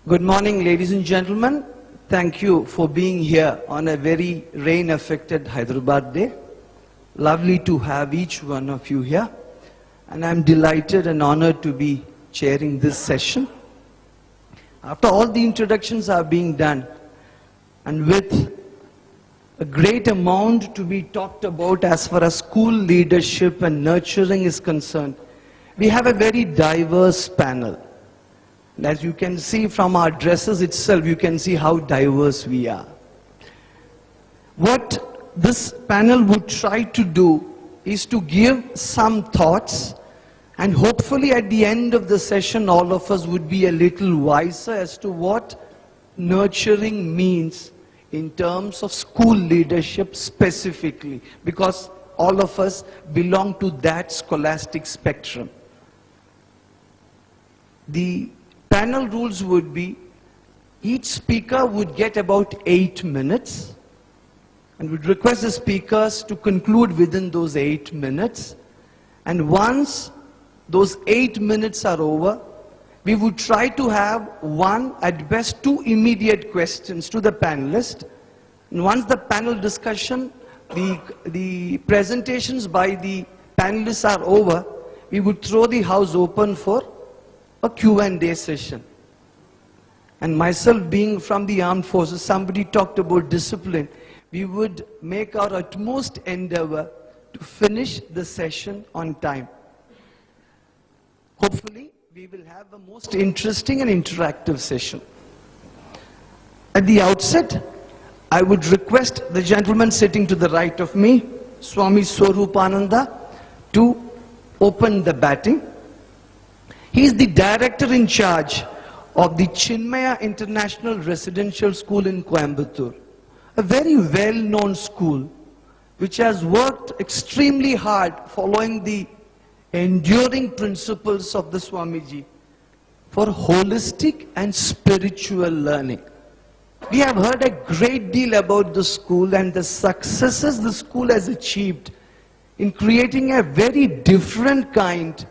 Good morning, ladies and gentlemen. Thank you for being here on a very rain-affected Hyderabad day. Lovely to have each one of you here. And I'm delighted and honored to be chairing this session. After all the introductions are being done, and with a great amount to be talked about as far as school leadership and nurturing is concerned, we have a very diverse panel. And as you can see from our dresses itself, you can see how diverse we are. What this panel would try to do is to give some thoughts, and hopefully at the end of the session all of us would be a little wiser as to what nurturing means in terms of school leadership specifically, because all of us belong to that scholastic spectrum. The panel rules would be, each speaker would get about 8 minutes, and would request the speakers to conclude within those 8 minutes. And once those 8 minutes are over, we would try to have one, at best 2 immediate questions to the panelists. And once the panel discussion, the presentations by the panelists are over, we would throw the house open for a Q&A session. And myself being from the armed forces, somebody talked about discipline. We would make our utmost endeavor to finish the session on time. Hopefully, we will have a most interesting and interactive session. At the outset, I would request the gentleman sitting to the right of me, Swami Swarupananda, to open the batting. He is the director in charge of the Chinmaya International Residential School in Coimbatore, a very well-known school which has worked extremely hard following the enduring principles of the Swamiji for holistic and spiritual learning. We have heard a great deal about the school and the successes the school has achieved in creating a very different kind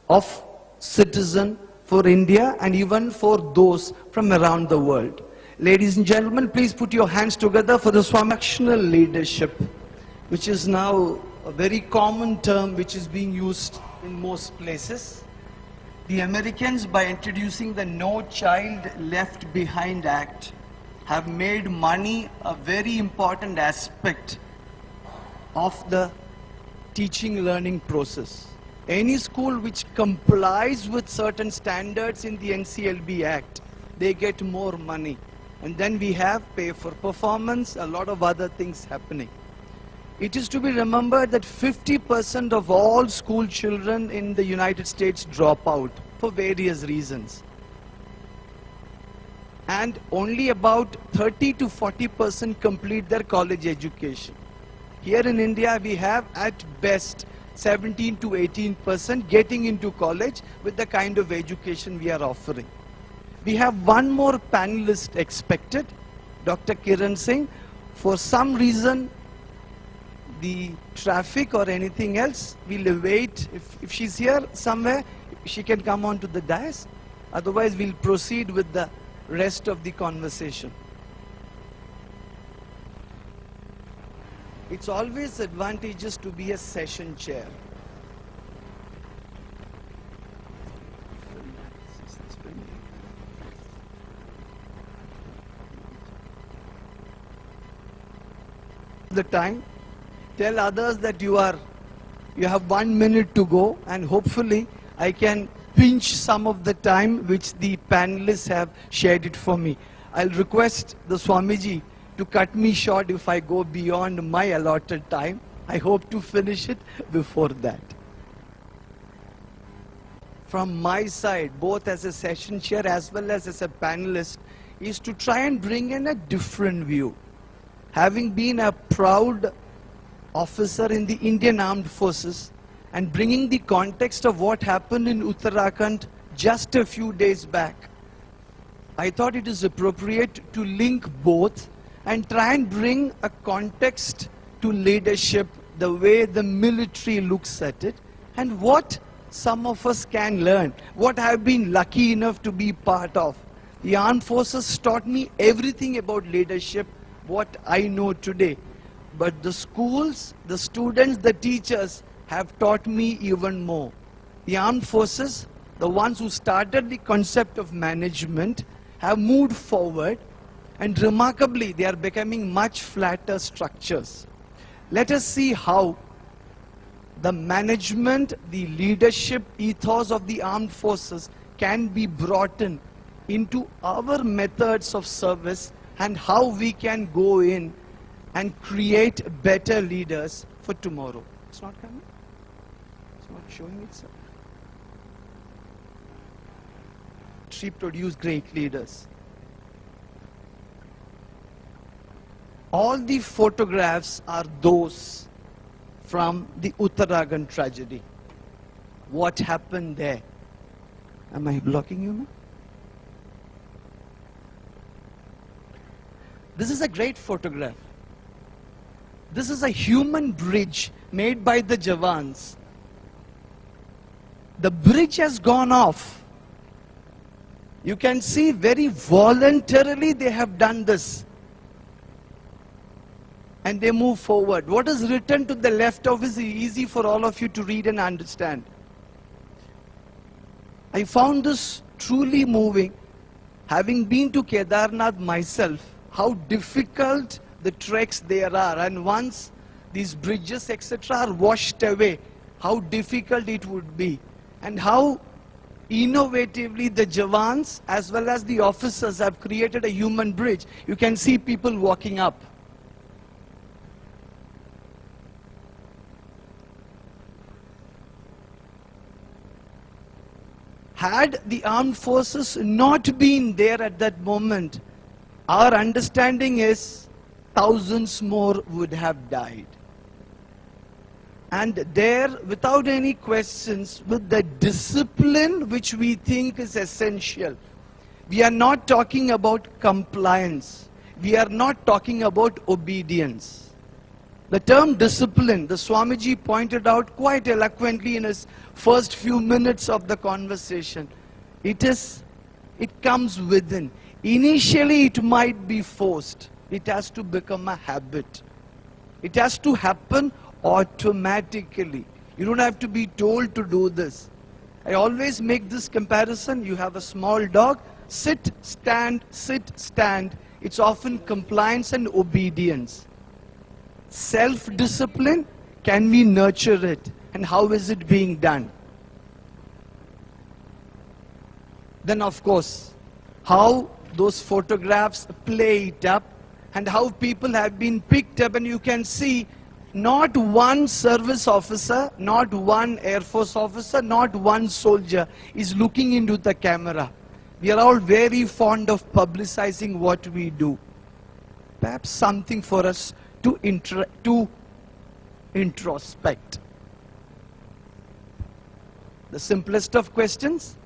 of citizen for India and even for those from around the world. Ladies and gentlemen, please put your hands together for the Swamactional leadership, which is now a very common term which is being used in most places. The Americans, by introducing the No Child Left Behind Act, have made money a very important aspect of the teaching learning process. Any school which complies with certain standards in the NCLB Act, they get more money. And then we have pay for performance, a lot of other things happening. It is to be remembered that 50% of all school children in the United States drop out for various reasons. And only about 30 to 40% complete their college education. Here in India, we have at best 17 to 18% getting into college with the kind of education we are offering. We have one more panelist expected, Dr. Kiran Singh. For some reason, the traffic or anything else, we'll wait. If she's here somewhere, she can come on to the dais. Otherwise, we'll proceed with the rest of the conversation. It's always advantageous to be a session chair. The time, tell others that you have 1 minute to go, and hopefully I can pinch some of the time which the panelists have shared it for me. I'll request the Swamiji to cut me short if I go beyond my allotted time. I hope to finish it before that. From my side, both as a session chair as well as a panelist, is to try and bring in a different view. Having been a proud officer in the Indian Armed Forces and bringing the context of what happened in Uttarakhand just a few days back, I thought it is appropriate to link both and try and bring a context to leadership, the way the military looks at it, and what some of us can learn, what I have been lucky enough to be part of. The armed forces taught me everything about leadership, what I know today. But the schools, the students, the teachers have taught me even more. The armed forces, the ones who started the concept of management, have moved forward, and remarkably, they are becoming much flatter structures. Let us see how the management, the leadership ethos of the armed forces can be brought into our methods of service, and how we can go in and create better leaders for tomorrow. It's not coming? It's not showing itself. She produced great leaders. All the photographs are those from the Uttarakhand tragedy. What happened there? Am I blocking you now? This is a great photograph. This is a human bridge made by the Jawans. The bridge has gone off. You can see very voluntarily they have done this. And they move forward. What is written to the left of is easy for all of you to read and understand. I found this truly moving. Having been to Kedarnath myself, how difficult the treks there are, and once these bridges etc. are washed away, how difficult it would be, and how innovatively the Jawans as well as the officers have created a human bridge. You can see people walking up. Had the armed forces not been there at that moment, our understanding is thousands more would have died. And there, without any questions, with the discipline which we think is essential, we are not talking about compliance. We are not talking about obedience. The term discipline, the Swamiji pointed out quite eloquently in his first few minutes of the conversation. It comes within. Initially it might be forced. It has to become a habit. It has to happen automatically. You don't have to be told to do this. I always make this comparison. You have a small dog, sit, stand, stand. It's often compliance and obedience. Self-discipline, can we nurture it? And how is it being done? Then of course, how those photographs play it up, and how people have been picked up, and you can see not one service officer, not one Air Force officer, not one soldier is looking into the camera. We are all very fond of publicizing what we do. Perhaps something for us to introspect. The simplest of questions: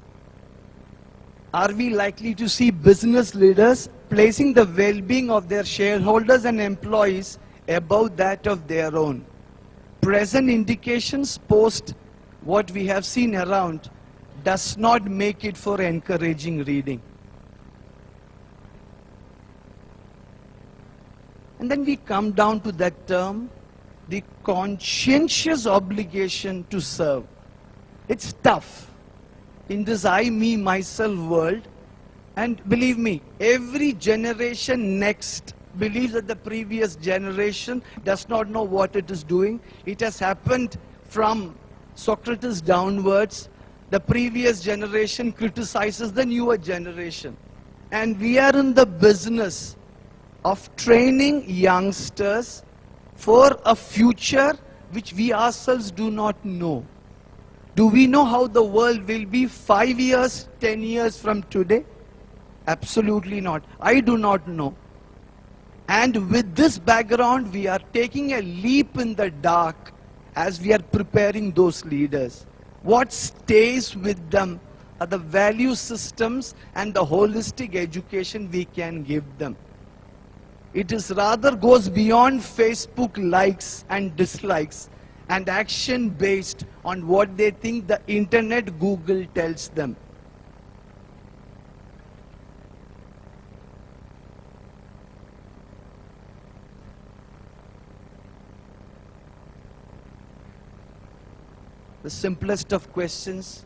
are we likely to see business leaders placing the well-being of their shareholders and employees above that of their own? Present indications post what we have seen around does not make it for encouraging reading. And then we come down to that term, the conscientious obligation to serve. It's tough in this I, me, myself world. And believe me, every generation next believes that the previous generation does not know what it is doing. It has happened from Socrates downwards. The previous generation criticizes the newer generation. And we are in the business of training youngsters for a future which we ourselves do not know. Do we know how the world will be 5 years, 10 years from today? Absolutely not. I do not know. And with this background, we are taking a leap in the dark as we are preparing those leaders. What stays with them are the value systems and the holistic education we can give them. It is rather goes beyond Facebook likes and dislikes and action based on what they think the internet, Google tells them. The simplest of questions.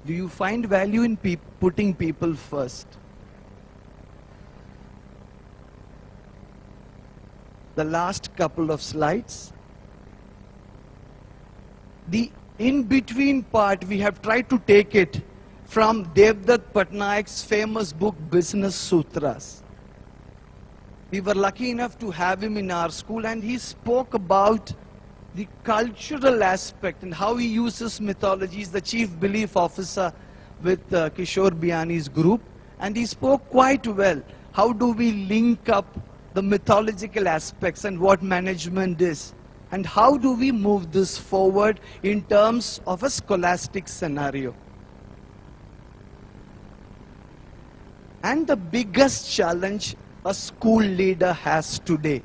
Do you find value in putting people first? The last couple of slides. The in-between part, we have tried to take it from Devdutt Patnaik's famous book, Business Sutras. We were lucky enough to have him in our school, and he spoke about the cultural aspect and how he uses mythology. He's the chief belief officer with Kishore Biani's group, and he spoke quite well. How do we link up the mythological aspects and what management is? And how do we move this forward in terms of a scholastic scenario? And the biggest challenge a school leader has today,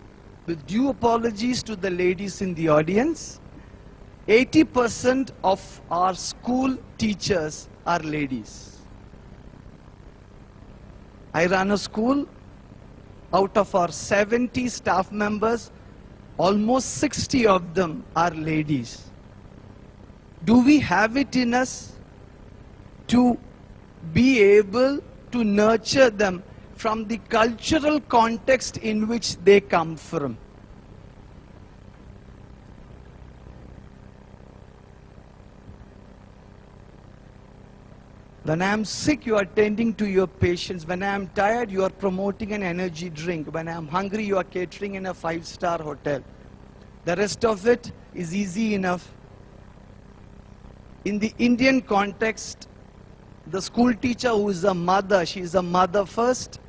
with due apologies to the ladies in the audience, 80% of our school teachers are ladies. I run a school. Out of our 70 staff members, almost 60 of them are ladies. Do we have it in us to be able to nurture them from the cultural context in which they come from? When I am sick, you are tending to your patients. When I am tired, you are promoting an energy drink. When I am hungry, you are catering in a 5-star hotel. The rest of it is easy enough. In the Indian context, the school teacher who is a mother, she is a mother first,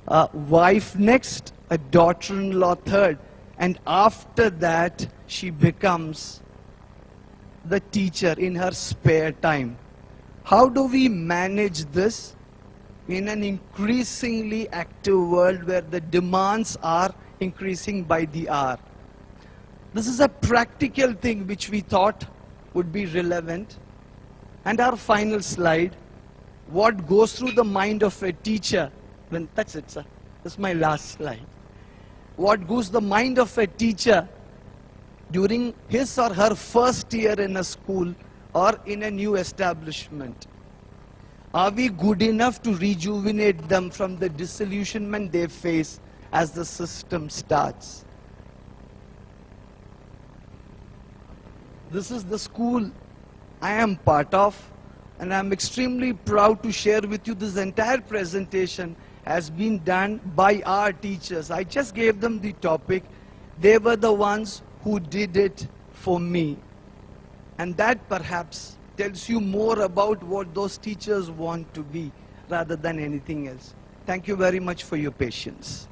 a wife next, a daughter-in-law third, and after that, she becomes the teacher in her spare time. How do we manage this in an increasingly active world where the demands are increasing by the hour? This is a practical thing which we thought would be relevant. And our final slide, what goes through the mind of a teacher when, that's it, sir. That's my last slide. What goes the mind of a teacher during his or her first year in a school or in a new establishment? Are we good enough to rejuvenate them from the disillusionment they face as the system starts? This is the school I am part of, and I am extremely proud to share with you this entire presentation has been done by our teachers. I just gave them the topic. They were the ones who did it for me. And that perhaps tells you more about what those teachers want to be rather than anything else. Thank you very much for your patience.